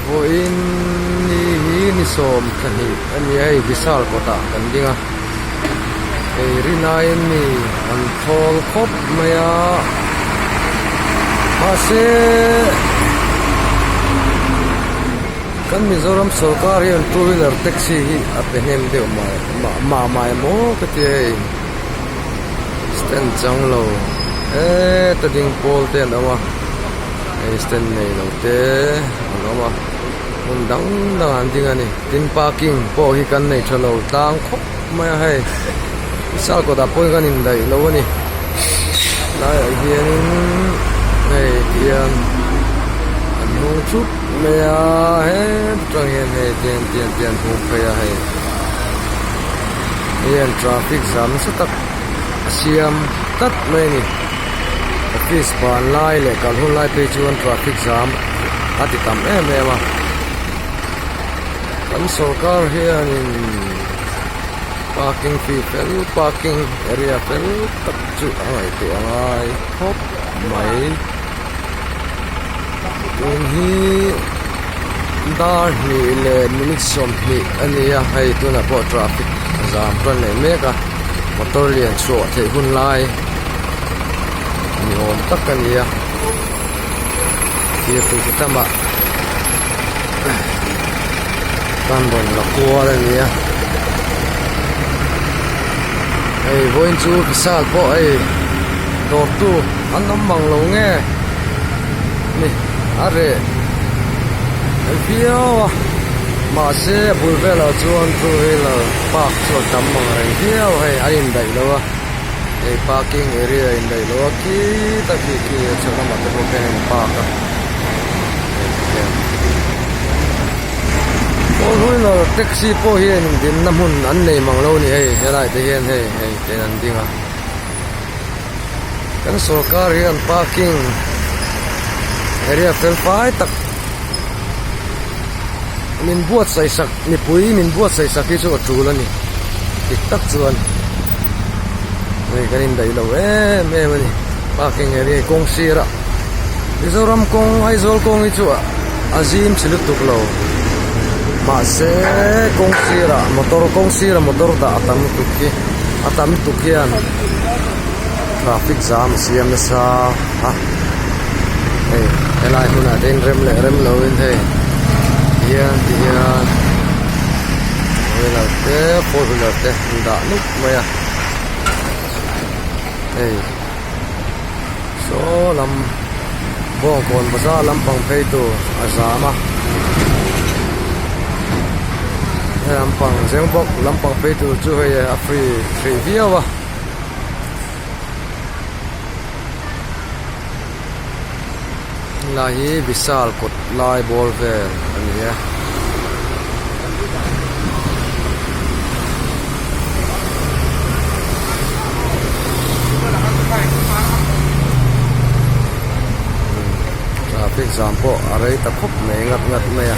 Wo in ni som khani ani ai visal kota kan dinga ei rinai ni an thol khop maya ase kan Mizoram sarkar hian two wheeler taxi hi apehem de ma mo kati ei stand changlo ta ding pol ten awa ei stand nei lo te awa dang an ding ani tin parking po hi kan nei thalo tang khop mai hai sal ko da poi kan in dai lo ani lai hian nei tian an nu chup me a he trang hian he tian hu pe a hai hian traffic jam sa tak siam tat mai ni office ban lai le kal hun lai pe chuan traffic jam ati tam em ma kan sarkar hian in parking fee fel parking area fel tak chu ai tu ai khop mai tun hi dar ni le minute som ni ania hai tu na po traffic jam plan le meka motor lian so the hun lai ni om tak ania kia tu tama tan bon la kwa la nia ei voin chu sal po ei do tu an nam mang lo nge ni are ei pio ma se bul vela chuan tu hela park so tam mang reng pio hei ain dai lo ei parking area in dai lo ki ta ki chana ma te pen park ôi là taxi po hiền đến năm hun ăn này mang lâu ni hey lại thế hiền hey cái ăn đi mà cái sarkar hiền parking area fel phai tak min buat sai sak ni pui min buat sai sak ki chu tu la ni tik tak chuan nei kan in dai lo em ni parking area kong sira Mizoram kong Aizawl kong hi chu azim chilut tuk lo ma se kong sira motor da atam tukian traffic jam siam sa ha hey elai huna den rem lo in hey hian wela te four wheeler te da nuk maya hey so lam bong kon bazaar lampang phei tu azama lampang zengbok lampang phei tu chu hei a free view wa la hi visal kot lai bol vel ani ya traffic jam po arai ta khop mai ngat mai